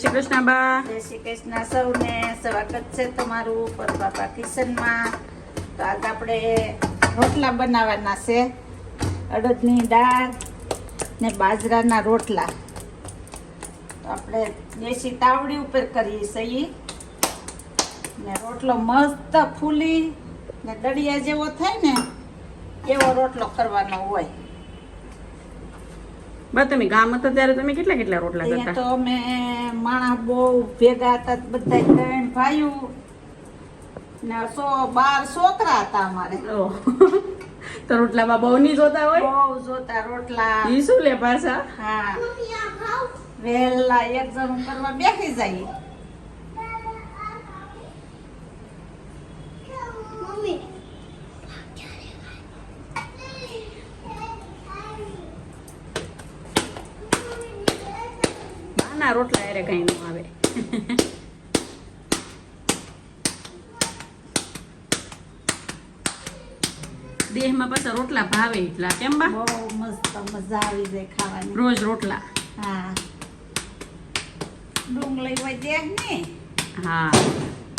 શ્રી કૃષ્ણ બા. જય શ્રી કૃષ્ણ સૌને સ્વાગત છે તમારું પરબાપા કિચનમાં. તો આજ આપણે રોટલા બનાવવાના છે, અડદની દાળ ને બાજરાના રોટલા. તો આપણે દેશી તાવડી ઉપર કરીએ છીએ ને રોટલો મસ્ત ફૂલી ને દળિયા જેવો થાય ને એવો રોટલો કરવાનો હોય. બા તમે ગામ હતા ત્યારે તમે કેટલા કેટલા રોટલા અહીંયા કરતા? તો અમે માણસ બહુ ભેગા હતા, બધા 3 ભાઈઓ ને 12 છોકરા હતા અમારે. ઓહ. તો રોટલામાં બહુ ની જોતા હોય? બહુ જોતા રોટલા. ઈ શું લે પાછા? હા, વહેલા એક જણ કરવા બેસી જાય. બાના રોટલા અરે કઈ ન આવે. દેહમાં પાછા રોટલા ભાવે એટલા કેમ બા? બહુ મસ્ત મજા આવી જાય ખાવાની. રોજ રોટલા. હા, ડુંગળી હોય દેખ ને, હા,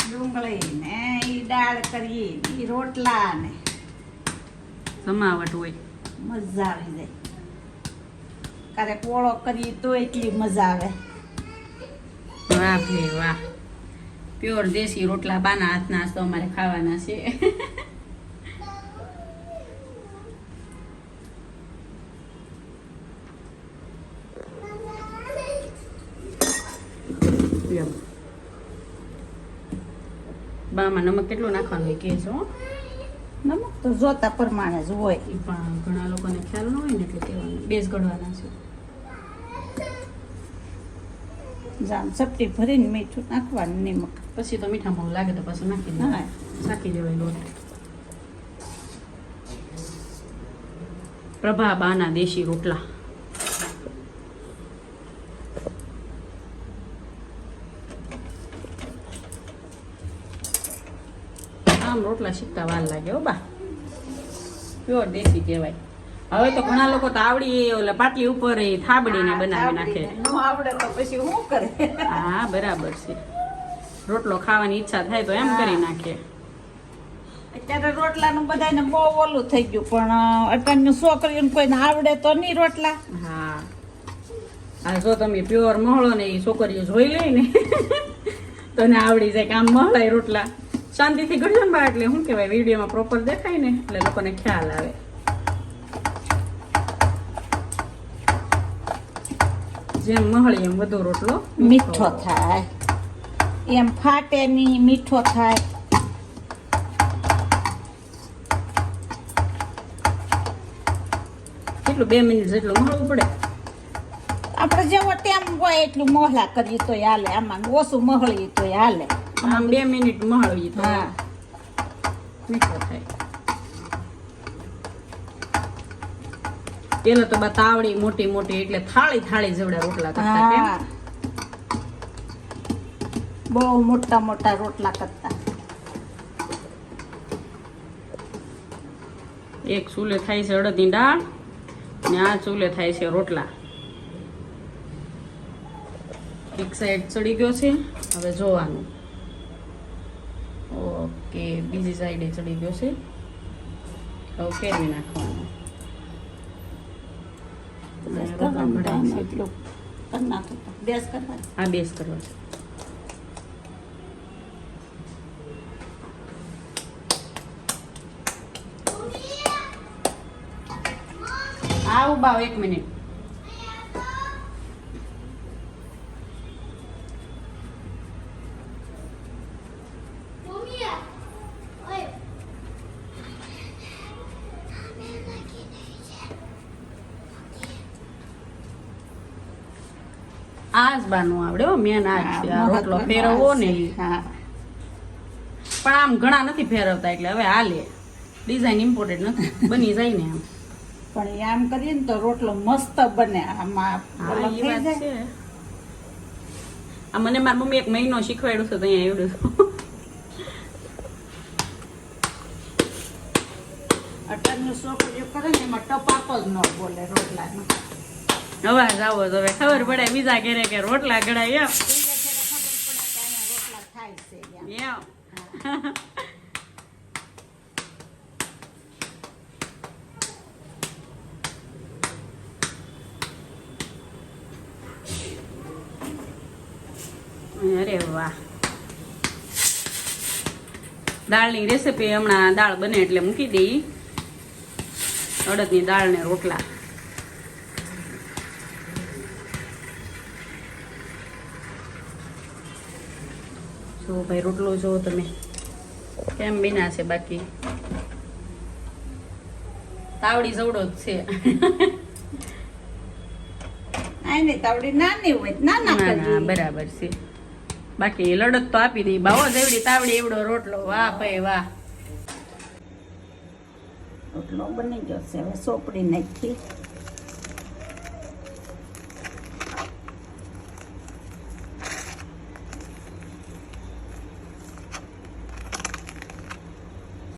ડુંગળી ને ઈ દાળ કરીએ, ઈ રોટલા ને જમાવટ હોય. મજા આવી જાય. ક્યારેક ઓળો કરીએ તો એટલી મજા આવે. વાહ ભાઈ વાહ, પ્યોર દેશી રોટલા બાના હાથના તો અમારે ખાવાના છે. બામાં નમક કેટલું નાખવાનું હોય કે છો? નમક તો જોતા પ્રમાણે જ હોય. ઈ પણ ઘણા લોકોને ખ્યાલ ન હોય ને એટલે કહેવાનું બેસ ગળવાના છે. જામ ચપટી ભરીને મીઠું નાખવાનું, નિમક. પછી તો મીઠા મોં લાગે તો પાછું નાખી હા. દેવાય, શાકી દેવાય લોટ. પ્રભા બાના દેશી રોટલા. આમ રોટલા શીખતા વાર લાગે હો બા, પ્યોર દેશી કહેવાય. હવે તો ઘણા લોકો તો આવડી ઓલા પાટલી ઉપર એ થાબડીને બનાવી નાખે. ન આવડે તો પછી શું કરે? હા બરાબર છે, રોટલો ખાવાની ઈચ્છા થાય તો એમ કરી નાખે. અત્યારે રોટલાનું બધાને બહુ ઓલું થઈ ગયું, પણ અત્યારની છોકરીઓને કોઈને આવડે તો નહીં રોટલા. હા, આ જો તમે પ્યોર મહળો ને એ છોકરીઓ જોઈ લે ને તો ને આવડી જાય કે આમ મહળાય રોટલા. શાંતિથી ગળ્યો ને બા, એટલે શું કહેવાય, વિડીયોમાં પ્રોપર દેખાય ને એટલે લોકોને ખ્યાલ આવે. જેમ મહળી એમ વધુ રોટલો મીઠો થાય, એમ ફાટે નહીં, મીઠો થાય. કેટલું 2 મિનિટ જેટલું મહળવું પડે? આપણે જેવો ટેમ હોય એટલું મોહલા કરીએ તોય હાલે, આમાં ઓછું મહળીએ તોય હાલે. આમ 2 મિનિટ મહળવી તો હા, મીઠો થાય. પેલો તો બા તાવડી મોટી મોટી એટલે થાળી થાળી જેવડા રોટલા કરતા કેમ? હા, બહુ મોટા મોટા રોટલા કરતા. એક ચૂલે થાય છે અડદની દાળ ને આ ચૂલે થાય છે રોટલા. એક સાઈડ ચડી ગયો છે, હવે જોવાનું. ઓકે, બીજી સાઈડે ચડી ગયો છે, હવે ફેરવી નાખવાનું. એટલું કરી નાખો. બેસ કરવા આ બેસ કરવા છે. આવું બાવ 1 મિનિટ. આજ બાનું આવડે હો, મેન આજ છે. આ રોટલો ફેરવવો ને ઈ. હા, પણ આમ ઘણા નથી ફેરવતા એટલે હવે હાલે. ડિઝાઇન ઇમ્પોર્ટેન્ટ નથી, બની જાય ને એમ. પણ એ આમ કરીએ ને તો રોટલો મસ્ત બને. આમાં હા, ઓલો ઈ થઈ વાત જાય. છે. આ મને મારી મમ્મી 1 મહિનો શીખવાડ્યું છે તો અહીંયા આવડ્યું. અત્યારની છોકરીઓ કરે ને એમાં ટપાકો જ ન બોલે રોટલાનો. અવાજ આવો તો હવે ખબર પડે બીજા ઘરે કે રોટલા ઘડાય એમ. એમ અરે વાહ દાળની રેસીપી હમણાં દાળ બને એટલે મૂકી દઈ અડદની દાળ ને રોટલા જો ભાઈ રોટલો જો તમે કેમ બન્યા છે બાકી તાવડી જવડો જ છે આની તાવડી નાની હોય તો નાના ના ના કરવી. બરાબર છે બાકી લડત તો આપી દઈ બાવો જેવડી તાવડી એવડો રોટલો વાહ ભાઈ વાહ રોટલો બની ગયો છે હવે સોપડી નાખી